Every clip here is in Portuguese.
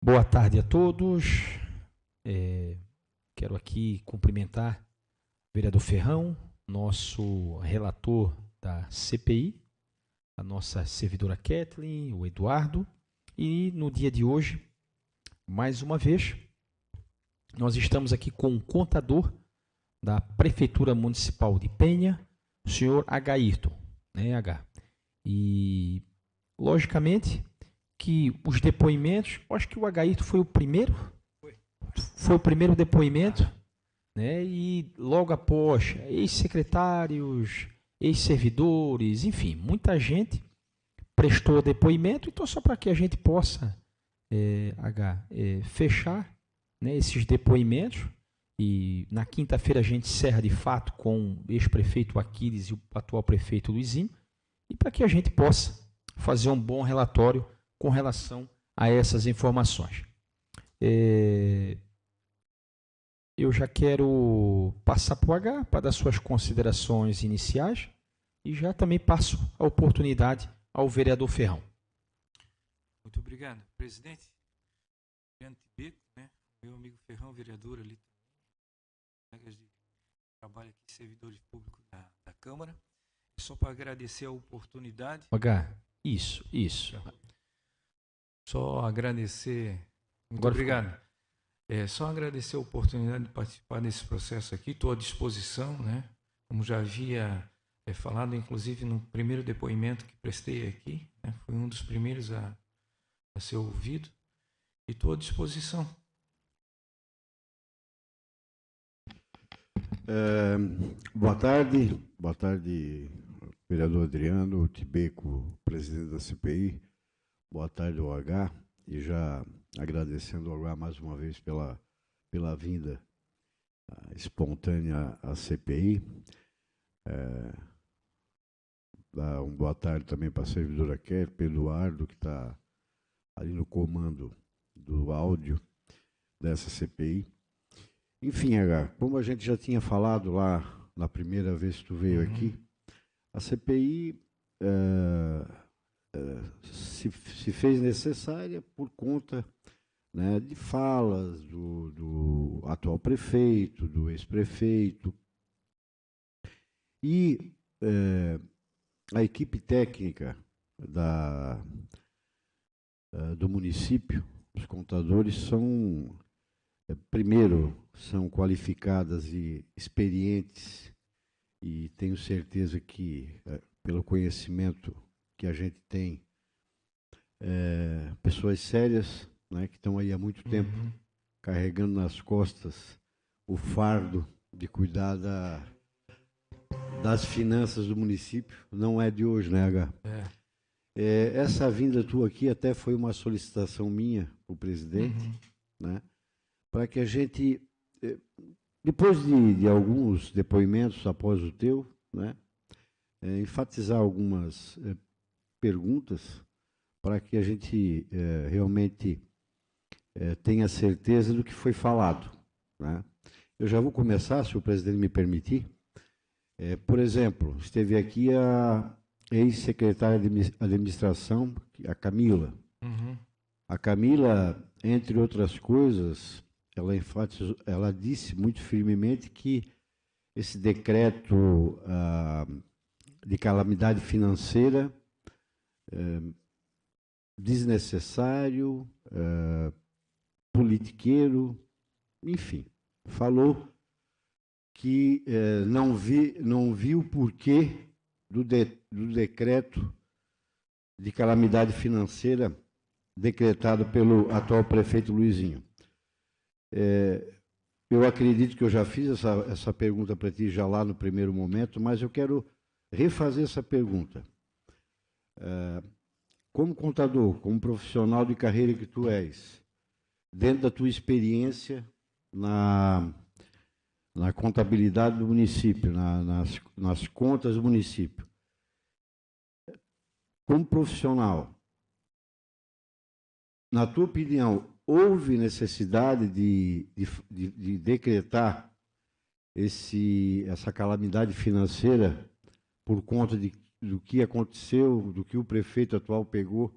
Boa tarde a todos. Quero aqui cumprimentar o vereador Ferrão, nosso relator da CPI, a nossa servidora Kathleen, o Eduardo. E no dia de hoje, mais uma vez, nós estamos aqui com o contador da Prefeitura Municipal de Penha, o senhor Agaírton, né, H? E, logicamente, que os depoimentos, acho que o Agaírton foi o primeiro, foi o primeiro depoimento, né? E logo após, ex-secretários, ex-servidores, enfim, muita gente prestou depoimento. Então, só para que a gente possa fechar, né, esses depoimentos, e na quinta-feira a gente encerra de fato com o ex-prefeito Aquiles e o atual prefeito Luizinho, e para que a gente possa fazer um bom relatório com relação a essas informações. Eu já quero passar para o H para dar suas considerações iniciais e já também passo a oportunidade ao vereador Ferrão. Muito obrigado, presidente. Beco, né? Meu amigo Ferrão, vereador ali, colegas de trabalho aqui, servidores públicos da Câmara. Só para agradecer a oportunidade. H, isso. Só agradecer. Muito Agora obrigado. Só agradecer a oportunidade de participar desse processo aqui. Estou à disposição, né? Como já havia falado, inclusive no primeiro depoimento que prestei aqui, né? Fui um dos primeiros a ser ouvido. E estou à disposição. Boa tarde, vereador Adriano, Tibeco, presidente da CPI. Boa tarde ao H, e já agradecendo ao H mais uma vez pela vinda espontânea à CPI. Dar uma boa tarde também para a servidora Kerr, para Eduardo, que está ali no comando do áudio dessa CPI. Enfim, H, como a gente já tinha falado lá na primeira vez que tu veio aqui, a CPI se fez necessária por conta, né, de falas do atual prefeito, do ex-prefeito. E a equipe técnica do município, os contadores, primeiro, são qualificadas e experientes, e tenho certeza que, pelo conhecimento que a gente tem, pessoas sérias, né, que estão aí há muito tempo carregando nas costas o fardo de cuidar das finanças do município. Não é de hoje, né, H? Essa vinda tua aqui até foi uma solicitação minha para o presidente, né, para que a gente, depois de alguns depoimentos após o teu, né, enfatizar algumas perguntas para que a gente realmente tenha certeza do que foi falado, né? Eu já vou começar, se o presidente me permitir. Por exemplo, esteve aqui a ex-secretária de administração, a Camila. A Camila, entre outras coisas, ela disse muito firmemente que esse decreto de calamidade financeira desnecessário, politiqueiro, enfim, falou que não viu o porquê do decreto de calamidade financeira decretado pelo atual prefeito Luizinho. Eu acredito que eu já fiz essa pergunta para ti já lá no primeiro momento, mas eu quero refazer essa pergunta. Como contador, como profissional de carreira que tu és, dentro da tua experiência na contabilidade do município, nas contas do município, como profissional, na tua opinião, houve necessidade de decretar essa calamidade financeira por conta de do que aconteceu, do que o prefeito atual pegou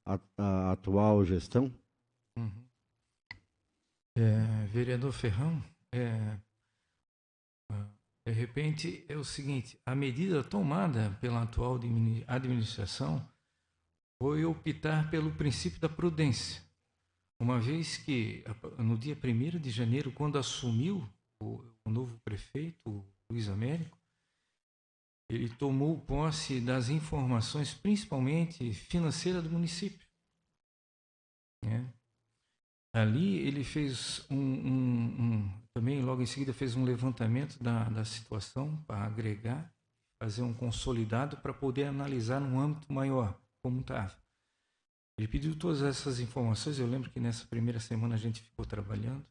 a atual gestão? Uhum. Vereador Ferrão, de repente é o seguinte, a medida tomada pela atual administração foi optar pelo princípio da prudência, uma vez que no dia 1º de janeiro, quando assumiu o novo prefeito, o Luiz Américo, ele tomou posse das informações, principalmente financeiras do município. Ali ele fez também logo em seguida fez um levantamento da situação para agregar, fazer um consolidado para poder analisar num âmbito maior como estava. Ele pediu todas essas informações, eu lembro que nessa primeira semana a gente ficou trabalhando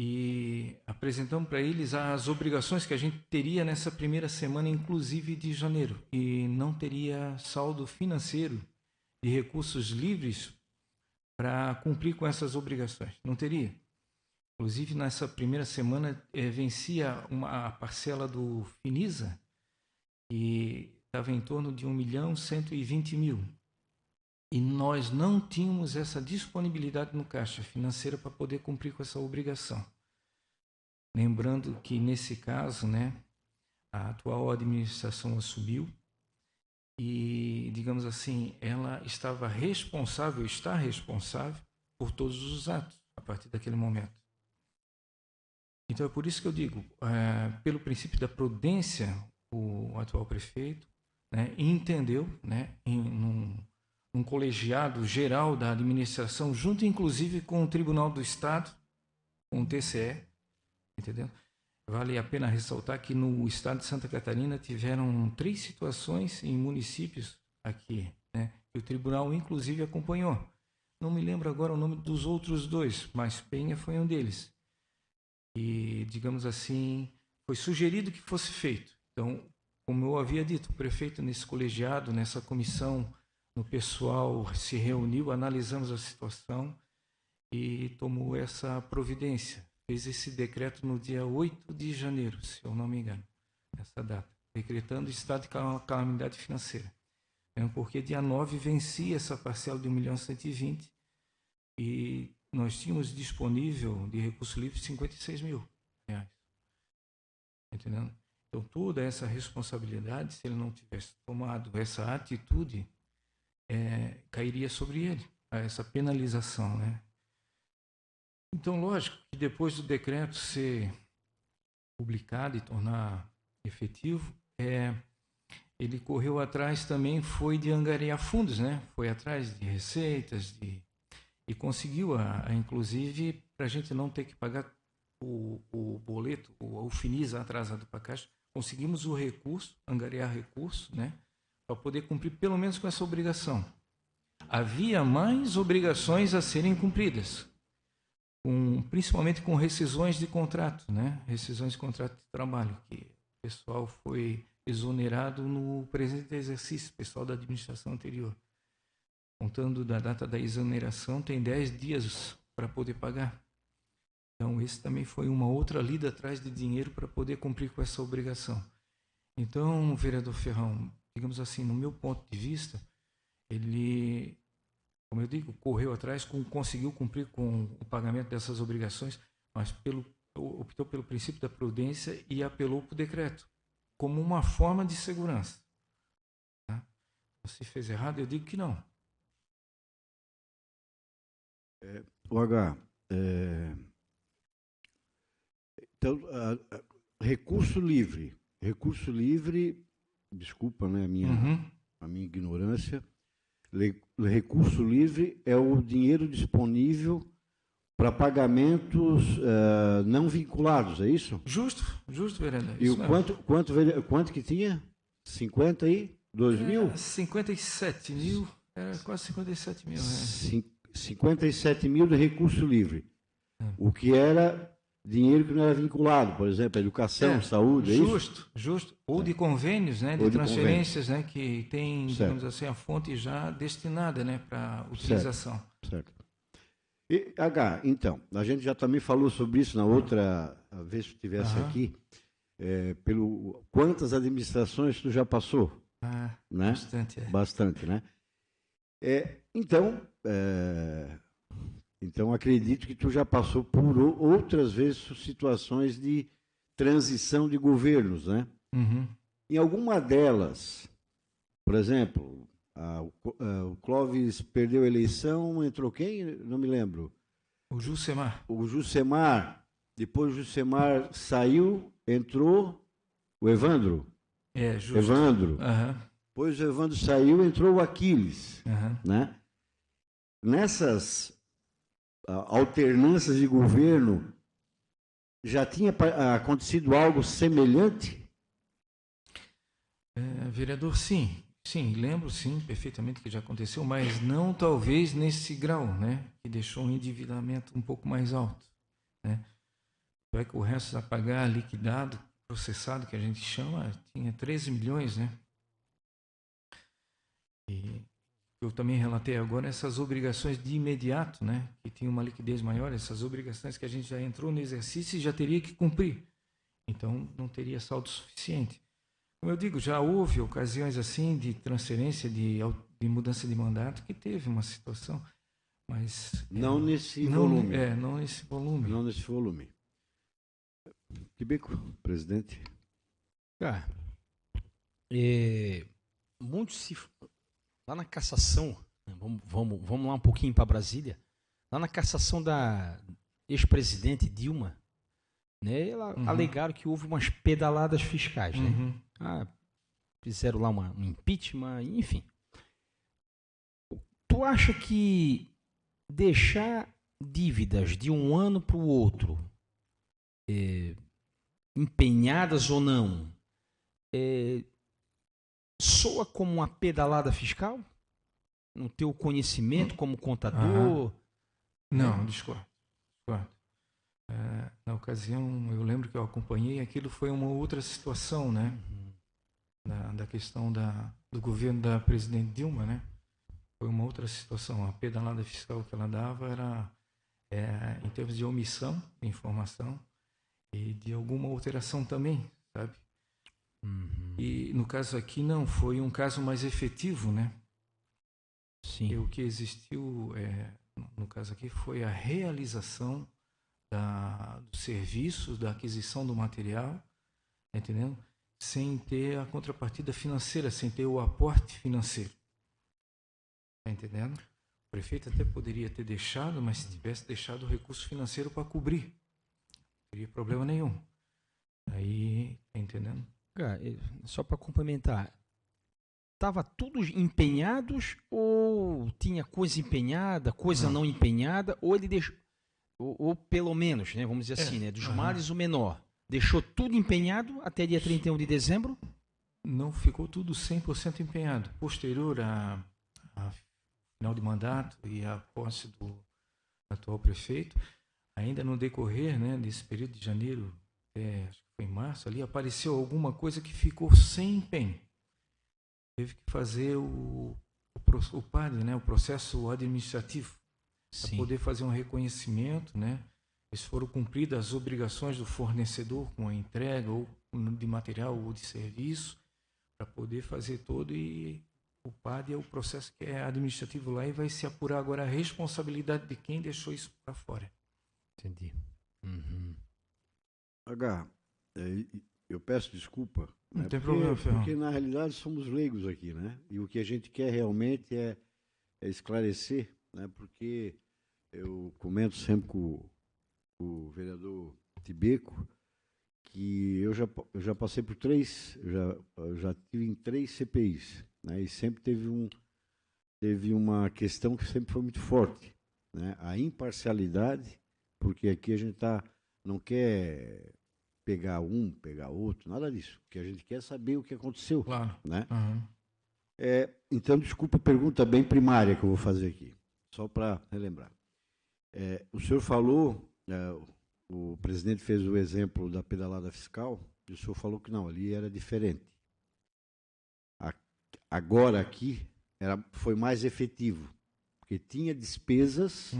e apresentamos para eles as obrigações que a gente teria nessa primeira semana, inclusive de janeiro, e não teria saldo financeiro de recursos livres para cumprir com essas obrigações. Não teria. Inclusive, nessa primeira semana, vencia a parcela do Finisa, que estava em torno de 1.120.000. E nós não tínhamos essa disponibilidade no caixa financeira para poder cumprir com essa obrigação. Lembrando que, nesse caso, a atual administração assumiu e, digamos assim, ela está responsável por todos os atos a partir daquele momento. Então é por isso que eu digo, pelo princípio da prudência, o atual prefeito entendeu, num colegiado geral da administração, junto inclusive com o Tribunal do Estado, com o TCE, entendeu? Vale a pena ressaltar que no estado de Santa Catarina tiveram 3 situações em municípios aqui, que o tribunal inclusive acompanhou. Não me lembro agora o nome dos outros 2, mas Penha foi um deles. E, digamos assim, foi sugerido que fosse feito. Então, como eu havia dito, o prefeito nesse colegiado, nessa comissão, no pessoal se reuniu, analisamos a situação e tomou essa providência. Fez esse decreto no dia 8 de janeiro, se eu não me engano, nessa data, decretando estado de calamidade financeira. Porque dia 9 vencia essa parcela de 1.120.000 e nós tínhamos disponível de recurso livre R$56.000. Entendendo? Então, toda essa responsabilidade, se ele não tivesse tomado essa atitude, cairia sobre ele, essa penalização, Então, lógico que depois do decreto ser publicado e tornar efetivo, ele correu atrás também, foi de angariar fundos, Foi atrás de receitas e conseguiu, inclusive, para a gente não ter que pagar o boleto, o Finisa atrasado para a Caixa, conseguimos o recurso, angariar recurso, para poder cumprir pelo menos com essa obrigação. Havia mais obrigações a serem cumpridas, principalmente com rescisões de contrato, rescisões de contrato de trabalho, que o pessoal foi exonerado no presente exercício, pessoal da administração anterior. Contando da data da exoneração, tem 10 dias para poder pagar. Então, esse também foi uma outra lida atrás de dinheiro para poder cumprir com essa obrigação. Então, vereador Ferrão, digamos assim, no meu ponto de vista, ele, como eu digo, correu atrás, conseguiu cumprir com o pagamento dessas obrigações, mas optou pelo princípio da prudência e apelou para o decreto, como uma forma de segurança. Se fez errado, eu digo que não. Então, recurso livre, desculpa, a minha ignorância, recurso livre é o dinheiro disponível para pagamentos não vinculados, é isso? Justo, vereador. E quanto que tinha? 52.000? 57.000, era quase 57.000. 57.000 de recurso livre. O que era dinheiro que não era vinculado, por exemplo, educação, saúde, Justo. Ou de convênios, de transferências, que tem, digamos assim, a fonte já destinada, para utilização. Certo. E, então, a gente já também falou sobre isso na outra vez que estivesse aqui, quantas administrações tu já passou né? Bastante, Bastante, né? Então, acredito que tu já passou por outras vezes situações de transição de governos, né? Uhum. Em alguma delas, por exemplo, o Clóvis perdeu a eleição, entrou quem? Não me lembro. O Jucemar. O Jucemar. Depois o Jucemar saiu, entrou o Evandro. Justo. Evandro. Uhum. Depois o Evandro saiu, entrou o Aquiles. Uhum. Né? Nessas alternâncias de governo, já tinha acontecido algo semelhante? Vereador, sim. Sim, lembro sim, perfeitamente que já aconteceu, mas não talvez nesse grau, né? Que deixou um endividamento um pouco mais alto, né? É que o resto a pagar liquidado, processado, que a gente chama, tinha 13 milhões, né? E eu também relatei agora essas obrigações de imediato, né? Que tinha uma liquidez maior, essas obrigações que a gente já entrou no exercício e já teria que cumprir. Então, não teria saldo suficiente. Como eu digo, já houve ocasiões assim de transferência, de mudança de mandato, que teve uma situação, mas... Não nesse volume. Não nesse volume. Não nesse volume. Tibeco, presidente. Cara, lá na cassação, né, vamos lá um pouquinho para Brasília, lá na cassação da ex-presidente Dilma, né, alegaram que houve umas pedaladas fiscais, né? Fizeram lá um impeachment, enfim. Tu acha que deixar dívidas de um ano para o outro, empenhadas ou não, soa como uma pedalada fiscal? No teu conhecimento como contador? Não, discordo. Na ocasião, eu lembro que eu acompanhei, aquilo foi uma outra situação, né? Da questão do governo da presidente Dilma, né? Foi uma outra situação. A pedalada fiscal que ela dava era em termos de omissão de informação e de alguma alteração também, sabe? E no caso aqui não, foi um caso mais efetivo, né? Sim. E o que existiu, no caso aqui, foi a realização do serviço, da aquisição do material, tá entendendo? Sem ter a contrapartida financeira, sem ter o aporte financeiro. Tá entendendo? O prefeito até poderia ter deixado, mas se tivesse deixado o recurso financeiro para cobrir, não teria problema nenhum. Aí, tá entendendo? Cara, só para complementar, estava tudo empenhados ou tinha coisa empenhada, coisa não empenhada, ou ele deixou, ou pelo menos, né, vamos dizer assim, né, dos males o menor, deixou tudo empenhado até dia 31 de dezembro? Não ficou tudo 100% empenhado. Posterior a final de mandato e a posse do atual prefeito, ainda no decorrer, né, desse período de janeiro até, acho que foi em março, ali apareceu alguma coisa que ficou sem empenho. Teve que fazer o PAD, né, o processo administrativo, para poder fazer um reconhecimento, né? Se foram cumpridas as obrigações do fornecedor com a entrega ou de material ou de serviço, para poder fazer todo, e o PAD é o processo que é administrativo lá, e vai se apurar agora a responsabilidade de quem deixou isso para fora. Entendi. Eu peço desculpa. Não tem problema, Ferrão. Porque na realidade somos leigos aqui, né? E o que a gente quer realmente é esclarecer, né? Porque eu comento sempre com o vereador Tibeco que eu já passei por eu já tive em 3 CPIs, né? E sempre teve uma questão que sempre foi muito forte, né? A imparcialidade, porque aqui a gente não quer pegar pegar outro, nada disso. O que a gente quer é saber o que aconteceu. Claro. Né? Então, desculpa a pergunta bem primária que eu vou fazer aqui, só para relembrar. O senhor falou, o presidente fez o exemplo da pedalada fiscal, e o senhor falou que não, ali era diferente. Agora aqui foi mais efetivo, porque tinha despesas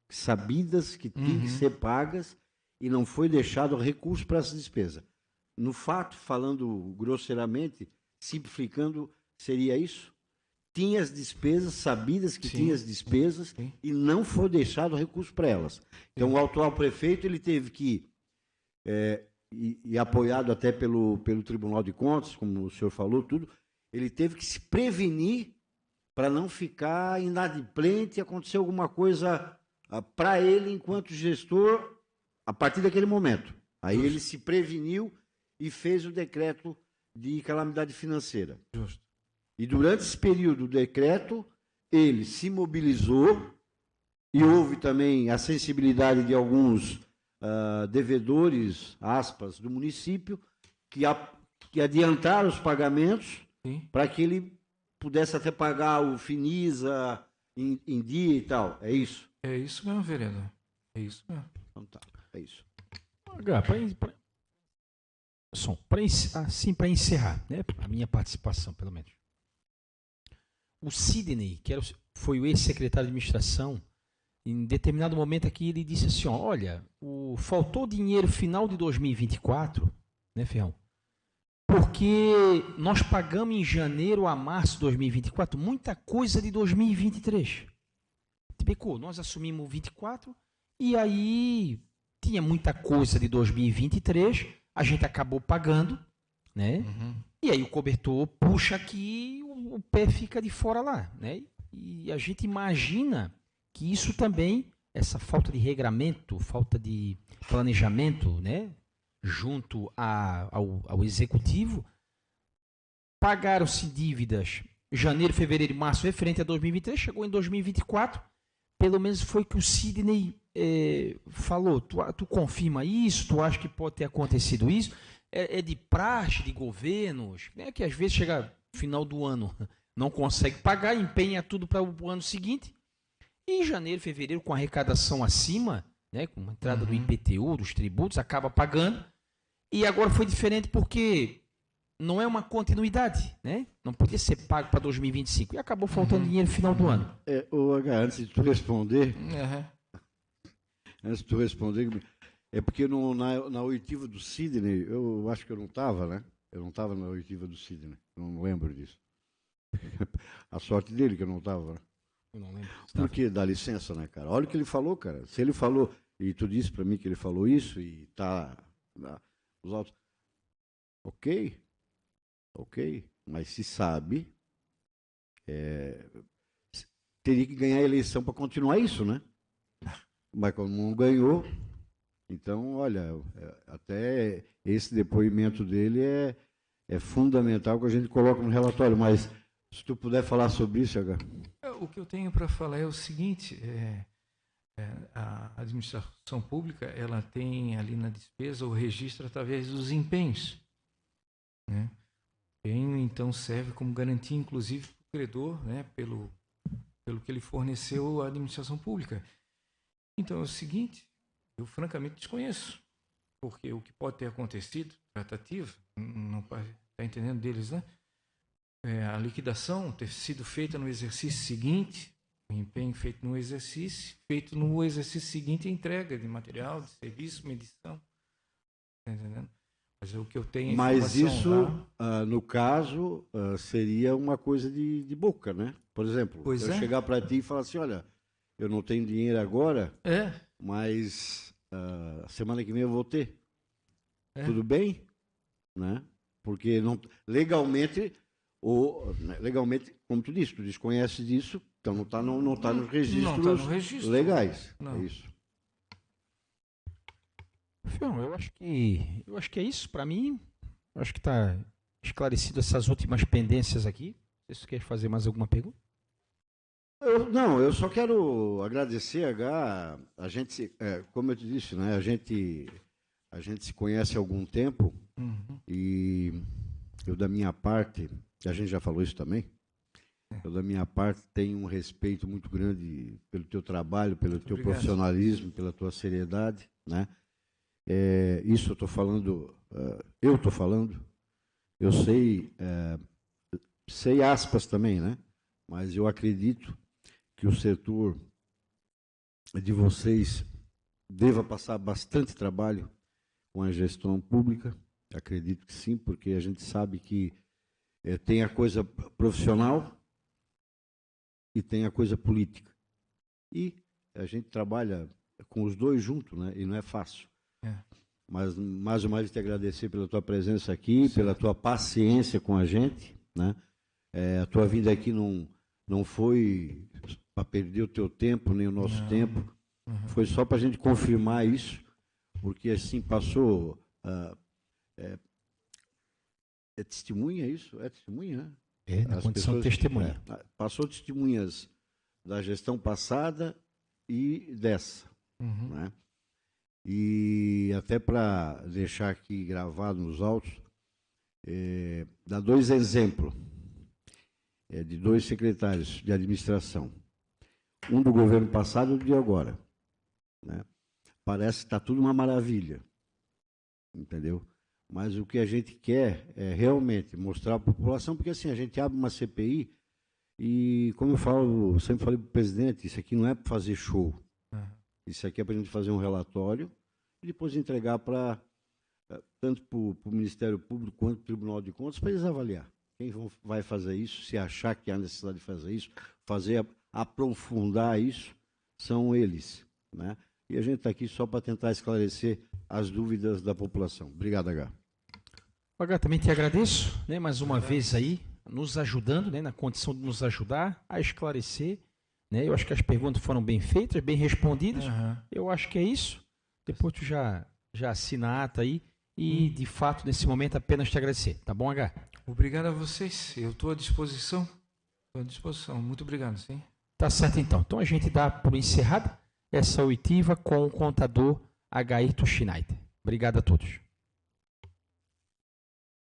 sabidas que tinham que ser pagas, e não foi deixado recurso para essa despesa. No fato, falando grosseiramente, simplificando, seria isso? Tinha as despesas, sabidas que Sim. tinha as despesas, Sim. e não foi deixado recurso para elas. Então, o atual prefeito ele teve que, e apoiado até pelo Tribunal de Contas, como o senhor falou, tudo, ele teve que se prevenir para não ficar inadimplente e acontecer alguma coisa para ele enquanto gestor a partir daquele momento. Aí ele se preveniu e fez o decreto de calamidade financeira. Justo. E durante esse período do decreto, ele se mobilizou e houve também a sensibilidade de alguns devedores, aspas, do município, que adiantaram os pagamentos para que ele pudesse até pagar o Finisa em dia e tal. É isso? É isso mesmo, vereador. É isso mesmo. Então tá, é isso. Para encerrar, né, a minha participação, pelo menos. O Sidney, foi o ex-secretário de administração, em determinado momento aqui ele disse assim, ó, olha, faltou dinheiro final de 2024, né, Ferrão? Porque nós pagamos em janeiro a março de 2024 muita coisa de 2023. Tipo, nós assumimos 24 e aí tinha muita coisa de 2023, a gente acabou pagando, né? Uhum. E aí o cobertor puxa aqui, o pé fica de fora lá, né? E a gente imagina que isso também, essa falta de regramento, falta de planejamento, né? Junto ao executivo, pagaram-se dívidas janeiro, fevereiro e março referente a 2023, chegou em 2024, pelo menos foi que o Sidney falou, tu confirma isso, tu acha que pode ter acontecido isso? É de praxe de governos, né, que às vezes chega no final do ano, não consegue pagar, empenha tudo para o ano seguinte, e em janeiro, fevereiro, com arrecadação acima, né, com a entrada do IPTU, dos tributos, acaba pagando, e agora foi diferente porque não é uma continuidade, né? Não podia ser pago para 2025, e acabou faltando dinheiro no final do ano. Antes de tu responder, é porque na oitiva do Sidney, eu acho que eu não estava, né? Eu não estava na oitiva do Sidney, não lembro disso. A sorte dele que eu não estava, né? Eu não lembro. Porque dá licença, né, cara? Olha o que ele falou, cara. Se ele falou, e tu disse para mim que ele falou isso, e tá os autos. Ok, mas se sabe, teria que ganhar a eleição para continuar isso, né? Mas como não ganhou, então, olha, até esse depoimento dele é fundamental que a gente coloca no relatório, mas se tu puder falar sobre isso, H. O que eu tenho para falar é o seguinte, a administração pública, ela tem ali na despesa o registro através dos empenhos, né? O empenho, então, serve como garantia, inclusive, para o credor, né, pelo que ele forneceu à administração pública. Então, é o seguinte, eu francamente desconheço, porque o que pode ter acontecido, tratativa, não está entendendo deles, né? A liquidação ter sido feita no exercício seguinte, o empenho feito no exercício seguinte, a entrega de material, de serviço, medição. Está entendendo? Mas o que eu tenho. Mas isso, no caso, seria uma coisa de boca, né? Por exemplo, eu chegar para ti e falar assim, olha, eu não tenho dinheiro agora, mas semana que vem eu vou ter. Tudo bem? Né? Porque legalmente, como tu disse, tu desconhece disso, então não está nos registros legais. Não. É isso. Fião, eu acho que é isso para mim. Eu acho que está esclarecido essas últimas pendências aqui. Você quer fazer mais alguma pergunta? Eu só quero agradecer, H. A gente, como eu te disse, né? A gente se conhece há algum tempo e eu, da minha parte, a gente já falou isso também, eu, da minha parte, tenho um respeito muito grande pelo teu trabalho, pelo teu profissionalismo, pela tua seriedade, né? Isso eu estou falando, eu sei aspas também, né? Mas eu acredito que o setor de vocês deva passar bastante trabalho com a gestão pública. Acredito que sim, porque a gente sabe que tem a coisa profissional e tem a coisa política. E a gente trabalha com os dois juntos, né? E não é fácil. Mas, mais uma vez, te agradecer pela tua presença aqui, pela tua paciência com a gente, né? A tua vinda aqui não foi para perder o teu tempo, nem o nosso tempo. Foi só para a gente confirmar isso, porque assim passou... é testemunha isso? É testemunha, né? Na condição de testemunha. Passou testemunhas da gestão passada e dessa. Né? E até para deixar aqui gravado nos autos, dá 2 exemplos de 2 secretários de administração. Um do governo passado e outro de agora. Né? Parece que está tudo uma maravilha. Entendeu? Mas o que a gente quer é realmente mostrar à população, porque assim, a gente abre uma CPI e, como eu sempre falei para o presidente, isso aqui não é para fazer show. Isso aqui é para a gente fazer um relatório e depois entregar tanto para o Ministério Público quanto para o Tribunal de Contas, para eles avaliar. Quem vai fazer isso, se achar que há necessidade de fazer isso, aprofundar isso, são eles. Né? E a gente está aqui só para tentar esclarecer as dúvidas da população. Obrigado, H. H, também te agradeço, né, mais uma vez aí, nos ajudando, né, na condição de nos ajudar a esclarecer. Né? Eu acho que as perguntas foram bem feitas, bem respondidas. Eu acho que é isso. Depois tu já assina a ata aí e, de fato, nesse momento, apenas te agradecer. Tá bom, H? Obrigado a vocês. Eu estou à disposição. Estou à disposição. Muito obrigado, sim. Tá certo, então. Então, a gente dá por encerrada essa oitiva com o contador H. Schneider. Obrigado a todos.